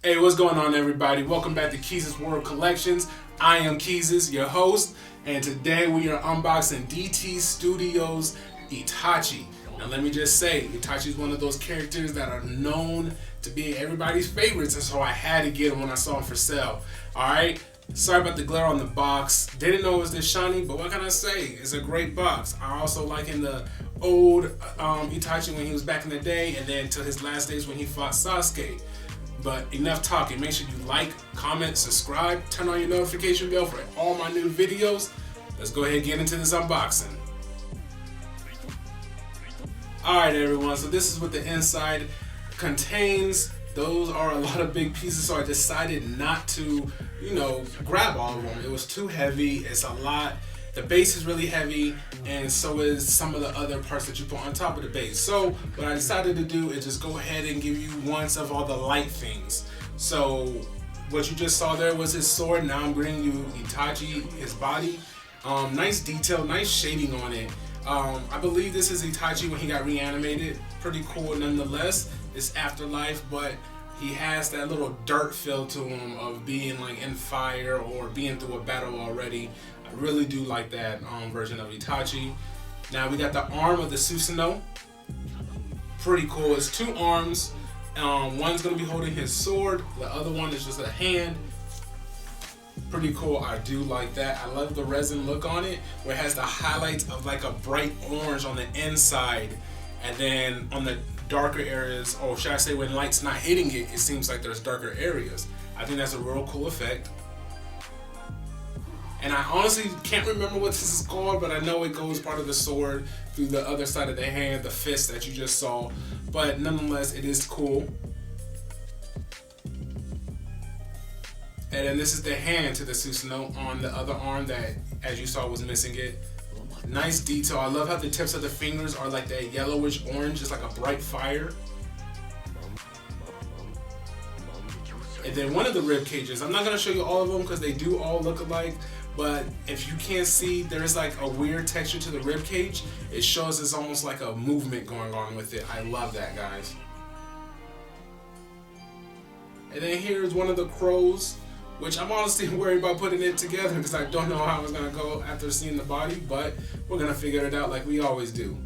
Hey, what's going on, everybody? Welcome back to Keys' World Collections. I am Keys, your host, and today we are unboxing DT Studios Itachi. Now, let me just say, Itachi is one of those characters that are known to be everybody's favorites, and so I had to get him when I saw him for sale. Alright? Sorry about the glare on the box. Didn't know it was this shiny, but what can I say? It's a great box. I also like in the old Itachi when he was back in the day, and then to his last days when he fought Sasuke. But enough talking. Make sure you like, comment, subscribe, turn on your notification bell for all my new videos. Let's go ahead and get into this unboxing. Alright everyone, so this is what the inside contains. Those are a lot of big pieces, so I decided not to, grab all of them. It was too heavy. It's a lot. The base is really heavy, and so is some of the other parts that you put on top of the base. So what I decided to do is just go ahead and give you ones of all the light things. So what you just saw there was his sword. Now I'm bringing you Itachi, his body. Nice detail, nice shading on it. I believe this is Itachi when he got reanimated. Pretty cool nonetheless. It's afterlife, but he has that little dirt feel to him of being like in fire or being through a battle already. I really do like that version of Itachi. Now we got the arm of the Susano'o. Pretty cool. It's two arms. One's going to be holding his sword. The other one is just a hand. Pretty cool. I do like that. I love the resin look on it, where it has the highlights of like a bright orange on the inside, and then on the darker areas, or should I say when light's not hitting it, it seems like there's darker areas. I think that's a real cool effect. And I honestly can't remember what this is called, but I know it goes part of the sword through the other side of the hand, the fist that you just saw. But nonetheless, it is cool. And then this is the hand to the Susano'o on the other arm that, as you saw, was missing it. Nice detail. I love how the tips of the fingers are like that yellowish orange, just like a bright fire. And then one of the rib cages, I'm not going to show you all of them because they do all look alike, but if you can't see, there's like a weird texture to the rib cage. It shows it's almost like a movement going on with it. I love that, guys. And then here's one of the crows, which I'm honestly worried about putting it together because I don't know how it's going to go after seeing the body, but we're going to figure it out like we always do.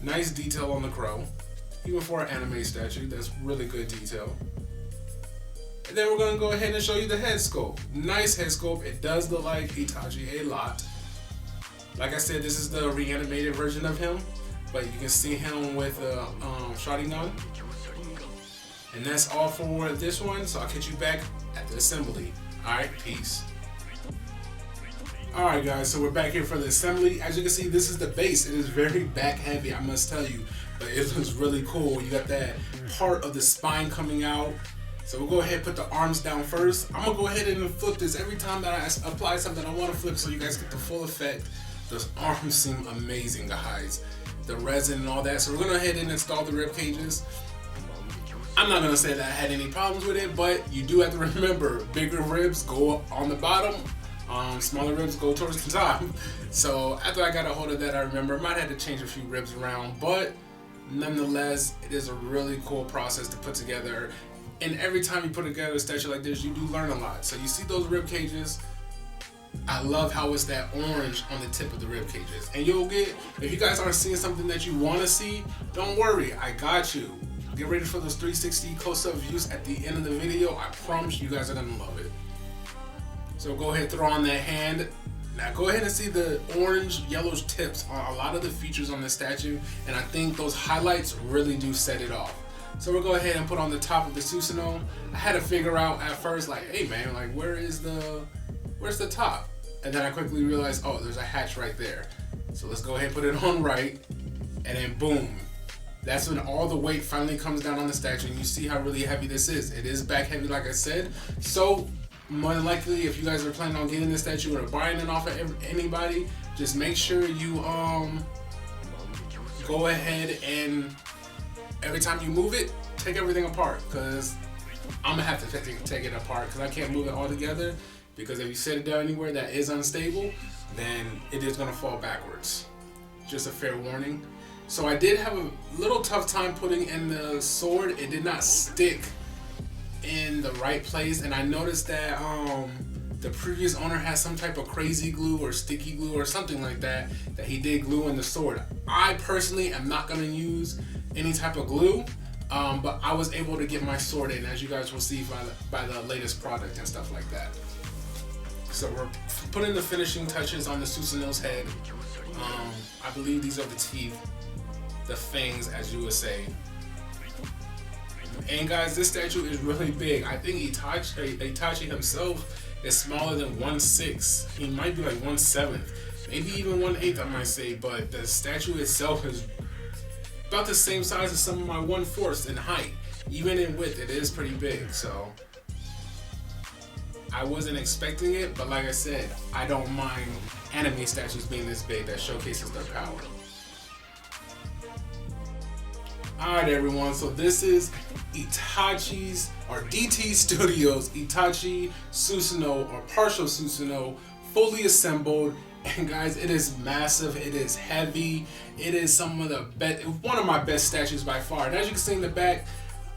Nice detail on the crow. Even for an anime statue, that's really good detail. And then we're going to go ahead and show you the head sculpt. Nice head sculpt. It does look like Itachi a lot. Like I said, this is the reanimated version of him, but you can see him with a Sharingan. And that's all for this one, so I'll catch you back at the assembly. Alright, peace. Alright guys, so we're back here for the assembly. As you can see, this is the base. It is very back heavy, I must tell you. But it looks really cool. You got that part of the spine coming out. So we'll go ahead and put the arms down first. I'm going to go ahead and flip this. Every time that I apply something, I want to flip so you guys get the full effect. Those arms seem amazing, guys. The resin and all that. So we're going to go ahead and install the rib cages. I'm not going to say that I had any problems with it, but you do have to remember, bigger ribs go on the bottom, smaller ribs go towards the top. So after I got a hold of that, I remember I might have to change a few ribs around, but nonetheless, it is a really cool process to put together. And every time you put together a statue like this, you do learn a lot. So you see those rib cages. I love how it's that orange on the tip of the rib cages. And you'll get, if you guys aren't seeing something that you want to see, don't worry, I got you. Get ready for those 360 close-up views at the end of the video. I promise you guys are going to love it. So go ahead and throw on that hand. Now go ahead and see the orange, yellowish tips on a lot of the features on the statue. And I think those highlights really do set it off. So we'll go ahead and put on the top of the Susano'o. I had to figure out at first, like, hey man, like where's the top? And then I quickly realized, oh, there's a hatch right there. So let's go ahead and put it on right. And then boom. That's when all the weight finally comes down on the statue, and you see how really heavy this is. It is back heavy, like I said. So more than likely, if you guys are planning on getting this statue or buying it off of anybody, just make sure you go ahead and every time you move it, take everything apart, because I'm gonna have to take it apart because I can't move it all together. Because if you set it down anywhere that is unstable, then it is gonna fall backwards. Just a fair warning. So I did have a little tough time putting in the sword. It did not stick in the right place, and I noticed that the previous owner has some type of crazy glue or sticky glue or something like that he did glue in the sword. I personally am not going to use any type of glue, but I was able to get my sword in, as you guys will see by the latest product and stuff like that. So we're putting the finishing touches on the Susano'o's head. I believe these are the teeth, the fangs, as you would say. And guys, this statue is really big. I think Itachi himself is smaller than 1/6. He might be like 1/7, maybe even 1/8, I might say. But the statue itself is about the same size as some of my 1/4 in height. Even in width, it is pretty big. So I wasn't expecting it, but like I said, I don't mind anime statues being this big. That showcases their power. Alright everyone, so this is Itachi's, or DT Studios, Itachi Susano'o, or partial Susano'o, fully assembled. And guys, it is massive, it is heavy, it is some of the best, one of my best statues by far. And as you can see in the back,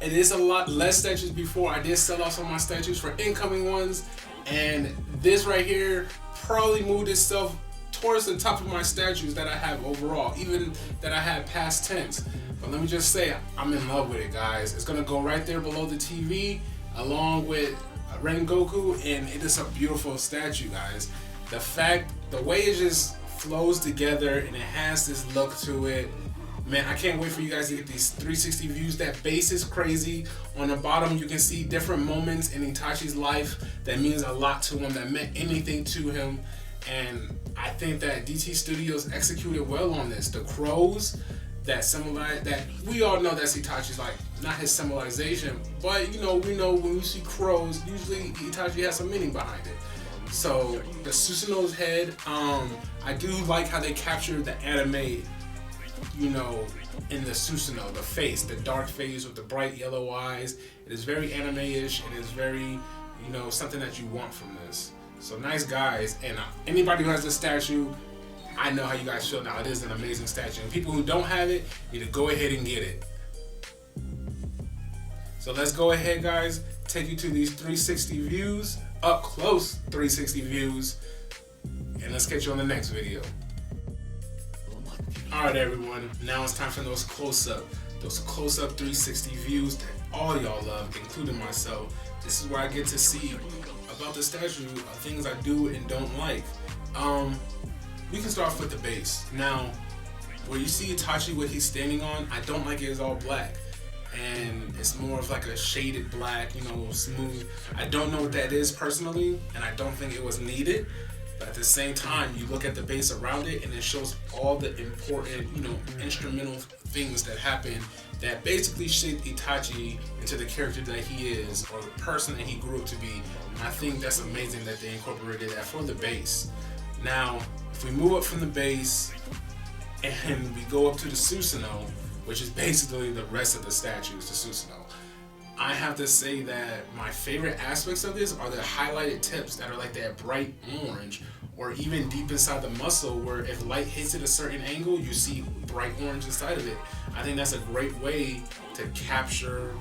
it is a lot less statues before. I did sell off some of my statues for incoming ones, and this right here probably moved itself towards the top of my statues that I have overall, even that I have past tense. But let me just say, I'm in love with it, guys. It's gonna go right there below the TV, along with Rengoku, and it is a beautiful statue, guys. The way it just flows together and it has this look to it, man, I can't wait for you guys to get these 360 views. That base is crazy. On the bottom, you can see different moments in Itachi's life that means a lot to him, that meant anything to him. And I think that DT Studios executed well on this. The crows that symbolize, that we all know that's Itachi's, like, not his symbolization, but we know when you see crows, usually Itachi has some meaning behind it. So the Susano'o's head, I do like how they captured the anime, in the Susanoo, the face, the dark face with the bright yellow eyes. It is very anime-ish. It is very, something that you want from this. So nice, guys. And anybody who has this statue, I know how you guys feel now. It is an amazing statue. And people who don't have it need to go ahead and get it. So let's go ahead, guys, take you to these 360 views, up close 360 views, and let's catch you on the next video. Alright everyone, now it's time for those close-up 360 views that all y'all love, including myself. This is where I get to see about the statue, things I do and don't like. We can start off with the base. Now, where you see Itachi, what he's standing on, I don't like it is all black. And it's more of like a shaded black, smooth. I don't know what that is personally, and I don't think it was needed. But at the same time, you look at the base around it, and it shows all the important, instrumental things that happen that basically shaped Itachi into the character that he is, or the person that he grew up to be. And I think that's amazing that they incorporated that for the base. Now, if we move up from the base and we go up to the Susanoo, which is basically the rest of the statues, the Susanoo, I have to say that my favorite aspects of this are the highlighted tips that are like that bright orange, or even deep inside the muscle where if light hits at a certain angle, you see bright orange inside of it. I think that's a great way to capture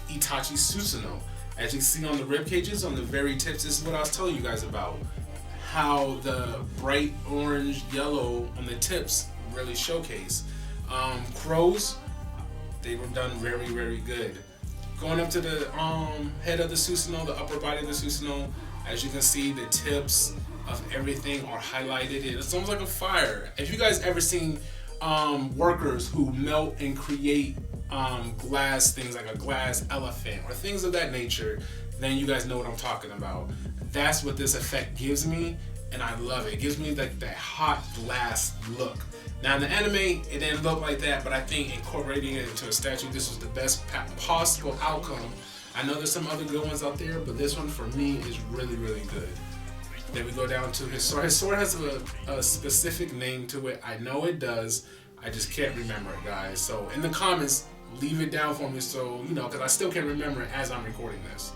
Itachi's Susanoo. As you see on the rib cages, on the very tips, this is what I was telling you guys about. How the bright orange yellow on the tips really showcase. Crows, they were done very, very good. Going up to the head of the Susanoo, the upper body of the Susanoo, as you can see, the tips of everything are highlighted. It's almost like a fire. If you guys ever seen workers who melt and create glass things, like a glass elephant or things of that nature, then you guys know what I'm talking about. That's what this effect gives me, and I love it. It gives me like that hot glass look. Now in the anime, it didn't look like that, but I think incorporating it into a statue, this was the best possible outcome. I know there's some other good ones out there, but this one for me is really, really good. Then we go down to his sword. His sword has a specific name to it. I know it does. I just can't remember it, guys. So in the comments, leave it down for me, so because I still can't remember it as I'm recording this.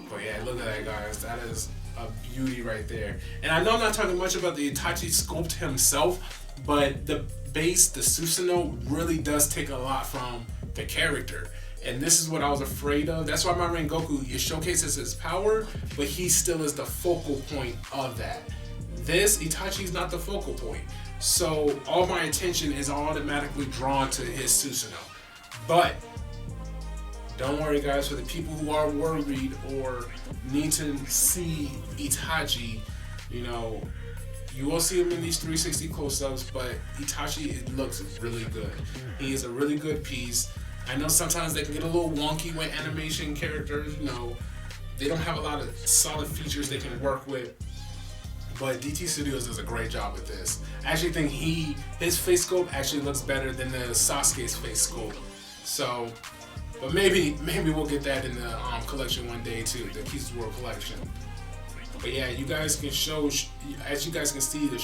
But yeah, look at that, guys. That is a beauty right there. And I know I'm not talking much about the Itachi sculpt himself, but the base, the Susanoo, really does take a lot from the character. And this is what I was afraid of. That's why my Rengoku, it showcases his power, but he still is the focal point of that. This, Itachi's not the focal point. So all my attention is automatically drawn to his Susanoo. But don't worry, guys, for the people who are worried or need to see Itachi, you know, you will see him in these 360 close-ups, but Itachi, it looks really good. He is a really good piece. I know sometimes they can get a little wonky with animation characters, you know, they don't have a lot of solid features they can work with. But DT Studios does a great job with this. I actually think his face sculpt actually looks better than the Sasuke's face sculpt. So, but maybe we'll get that in the collection one day too, the Pieces World collection. But yeah, you guys can show, as you guys can see, the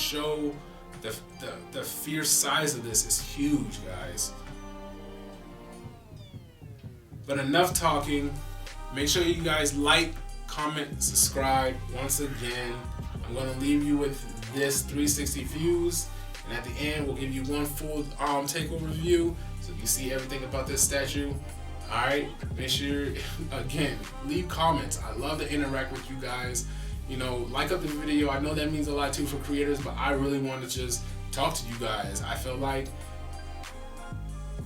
fierce size of this is huge, guys. But enough talking. Make sure you guys like, comment, subscribe. Once again, I'm going to leave you with this 360 views, and at the end we'll give you one full takeover review, so you see everything about this statue. Alright, make sure, again, leave comments. I love to interact with you guys. You know, like up the video. I know that means a lot too for creators, but I really want to just talk to you guys. I feel like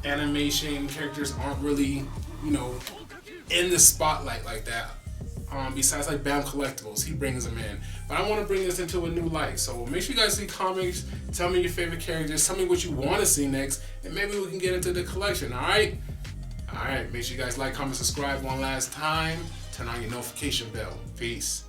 animation characters aren't really, you know, in the spotlight like that. Besides like BAM Collectibles, he brings them in. But I want to bring this into a new light. So make sure you guys leave comments. Tell me your favorite characters. Tell me what you want to see next, and maybe we can get into the collection. Alright? Alright, make sure you guys like, comment, subscribe one last time. Turn on your notification bell. Peace.